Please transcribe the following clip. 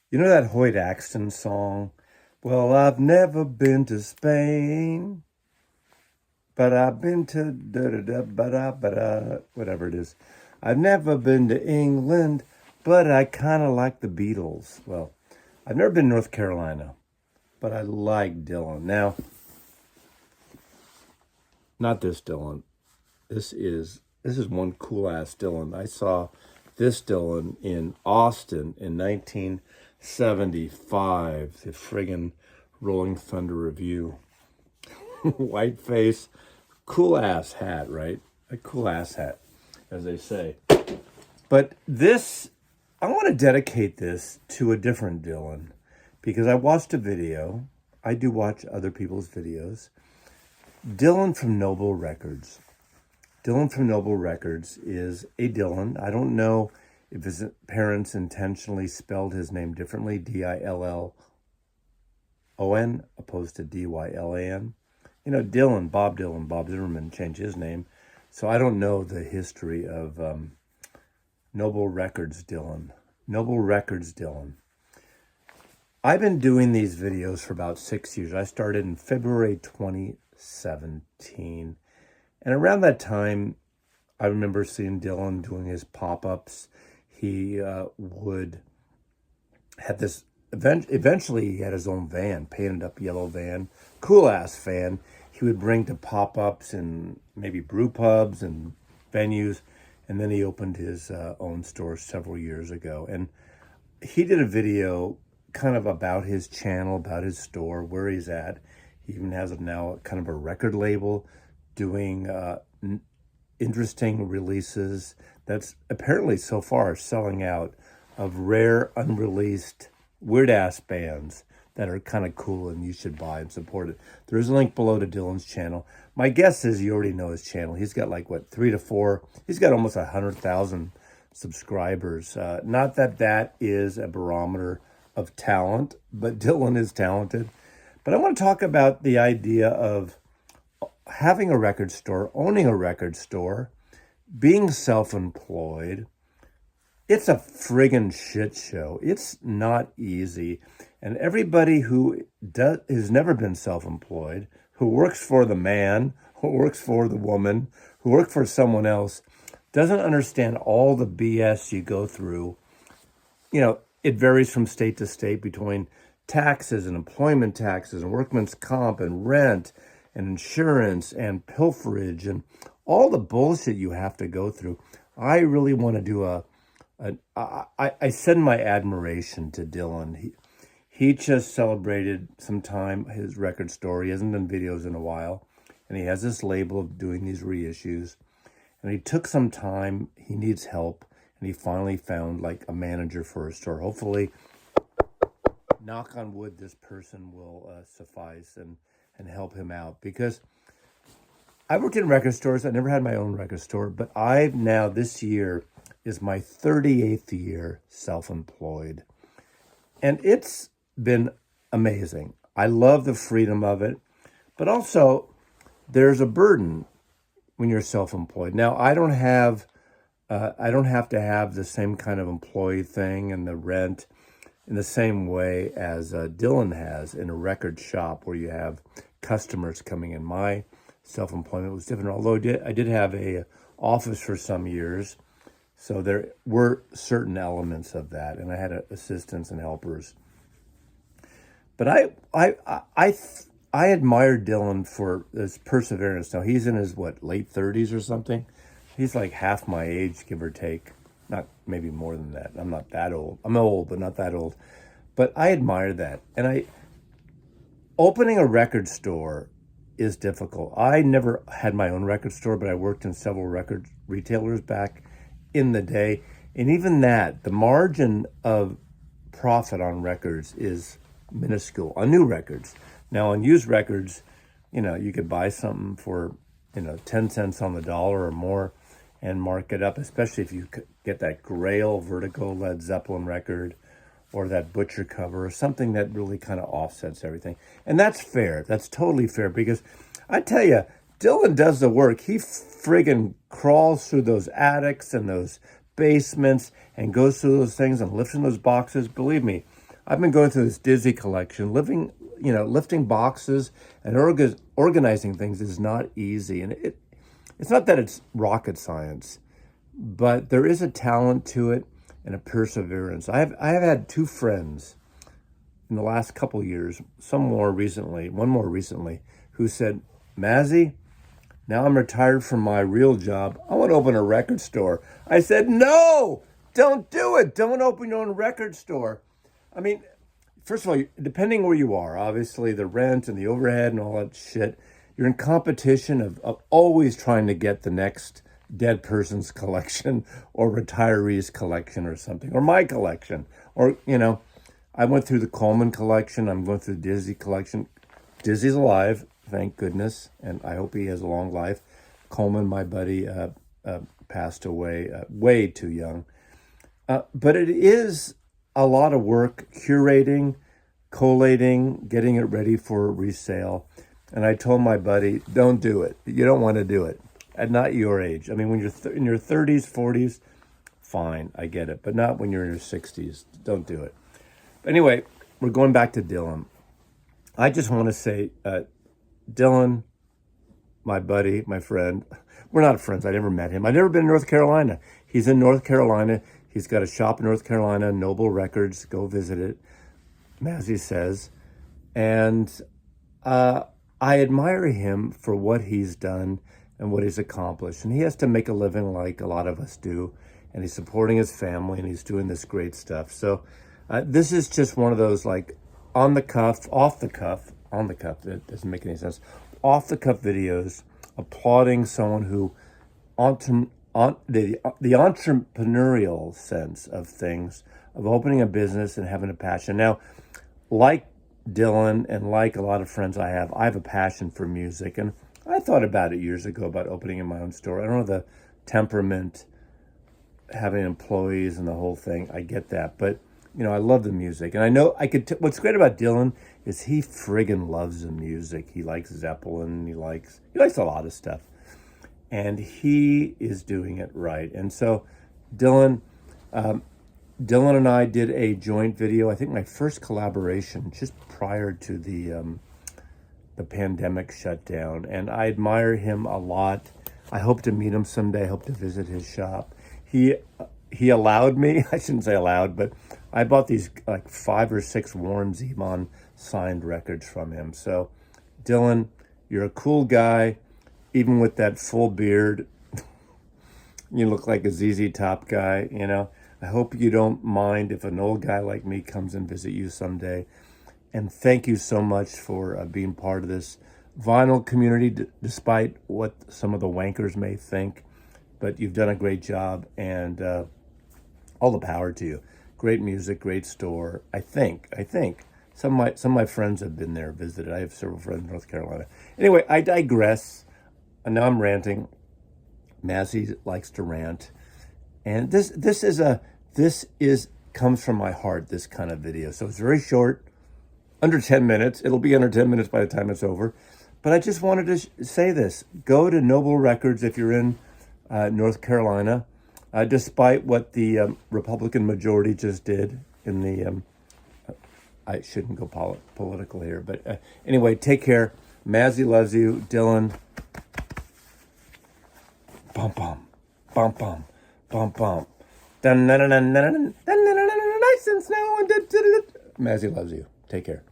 You know that Hoyt Axton song? Well, I've never been to Spain, but I've been to da da da ba da ba da, whatever it is. I've never been to England, but I kind of like the Beatles. Well, I've never been to North Carolina, but I like Dillon. Now, not this Dillon. This is one cool ass Dillon. I saw this Dillon in Austin in 1975. The friggin' Rolling Thunder Review. White face, cool ass hat, right? A cool ass hat, as they say. But this, I want to dedicate this to a different Dillon because I watched a video. I do watch other people's videos. Dillon from Noble Records. Dillon from Noble Records is a Dillon. I don't know if his parents intentionally spelled his name differently, Dillon, opposed to Dyllan. You know, Dillon, Bob Zimmerman changed his name. So I don't know the history of Noble Records Dillon. Noble Records Dillon. I've been doing these videos for about 6 years. I started in February 2017. And around that time, I remember seeing Dillon doing his pop-ups. He would have this, eventually he had his own van, painted up yellow van, cool-ass van. He would bring to pop-ups and maybe brew pubs and venues. And then he opened his own store several years ago. And he did a video kind of about his channel, about his store, where he's at. He even has now kind of a record label doing interesting releases that's apparently so far selling out of rare, unreleased, weird-ass bands that are kind of cool and you should buy and support it. There's a link below to Dillon's channel. My guess is you already know his channel. He's got like, what, 3 to 4? He's got almost 100,000 subscribers. Not that that is a barometer of talent, but Dillon is talented. But I want to talk about the idea of having a record store, owning a record store, being self-employed. It's a friggin' shit show. It's not easy. And everybody who has never been self-employed, who works for the man, who works for the woman, who works for someone else, doesn't understand all the BS you go through. You know, it varies from state to state between taxes and employment taxes and workman's comp and rent and insurance and pilferage and all the bullshit you have to go through. I really want to do I send my admiration to Dillon. He just celebrated some time his record store. He hasn't done videos in a while. And he has this label of doing these reissues. And he took some time. He needs help. And he finally found like a manager for a store. Hopefully, knock on wood, this person will suffice and help him out. Because I worked in record stores. I never had my own record store. But I've now, this year, is my 38th year self-employed. And it's been amazing. I love the freedom of it. But also, there's a burden when you're self-employed. Now, I don't have to have the same kind of employee thing and the rent in the same way as Dillon has in a record shop where you have customers coming in. My self-employment was different, although I did have a office for some years. So there were certain elements of that, and I had assistants and helpers. But I admire Dillon for his perseverance. Now he's in his late 30s or something. He's like half my age, give or take. Not maybe more than that. I'm not that old. I'm old, but not that old. But I admire that. And opening a record store is difficult. I never had my own record store, but I worked in several record retailers back in the day. And even that, the margin of profit on records is minuscule, on new records. Now on used records, you could buy something for, 10 cents on the dollar or more and mark it up, especially if you get that Grail Vertigo Led Zeppelin record or that Butcher cover or something that really kind of offsets everything. And that's fair. That's totally fair because I tell you, Dillon does the work. He friggin' crawls through those attics and those basements and goes through those things and lifts in those boxes. Believe me, I've been going through this Dizzy collection. Lifting boxes and organizing things is not easy. And it's not that it's rocket science, but there is a talent to it and a perseverance. I have had two friends in the last couple years, one more recently, who said, Mazzy, now I'm retired from my real job. I want to open a record store. I said, no, don't do it. Don't open your own record store. I mean, first of all, depending where you are, obviously the rent and the overhead and all that shit, you're in competition of always trying to get the next dead person's collection or retiree's collection or something, or my collection. Or, I went through the Coleman collection. I'm going through the Dizzy collection. Dizzy's alive, thank goodness, and I hope he has a long life. Coleman, my buddy, passed away way too young. But it is a lot of work curating, collating, getting it ready for resale. And I told my buddy, don't do it. You don't want to do it. At not your age. I mean, when you're in your 30s, 40s, fine, I get it. But not when you're in your 60s. Don't do it. But anyway, we're going back to Dillon. I just want to say, Dillon, my buddy, my friend, we're not friends. I never met him. I've never been in North Carolina. He's in North Carolina. He's got a shop in North Carolina, Noble Records. Go visit it, Mazzy says. And I admire him for what he's done and what he's accomplished. And he has to make a living like a lot of us do. And he's supporting his family, and he's doing this great stuff. So this is just one of those, like, on the cuff, that doesn't make any sense, off the cuff videos applauding someone who, the entrepreneurial sense of things, of opening a business and having a passion. Now, like Dillon and like a lot of friends I have a passion for music. And I thought about it years ago about opening in my own store. I don't know the temperament, having employees and the whole thing. I get that. But, I love the music. And I know what's great about Dillon is he friggin' loves the music. He likes Zeppelin. He likes a lot of stuff. And he is doing it right. And so Dillon and I did a joint video. I think my first collaboration just prior to the pandemic shutdown. And I admire him a lot. I hope to meet him someday. I hope to visit his shop. He allowed me, I shouldn't say allowed, but I bought these like 5 or 6 Warren Zevon signed records from him. So Dillon, you're a cool guy. Even with that full beard, you look like a ZZ Top guy, I hope you don't mind if an old guy like me comes and visit you someday. And thank you so much for being part of this vinyl community, despite what some of the wankers may think. But you've done a great job, and all the power to you. Great music, great store. I think some of my friends have been there, visited. I have several friends in North Carolina. Anyway, I digress. And now I'm ranting. Mazzy likes to rant, and this comes from my heart. This kind of video, so it's very short, under 10 minutes. It'll be under 10 minutes by the time it's over. But I just wanted to say this: go to Noble Records if you're in North Carolina. Despite what the Republican majority just did in the, I shouldn't go political here, but anyway, take care. Mazzy loves you. Dillon. Bum bum, bum bum, bum bum. Dun dun dun dun dun dun dun dun dun dun. Nice and snow and Mazzy loves you. Take care.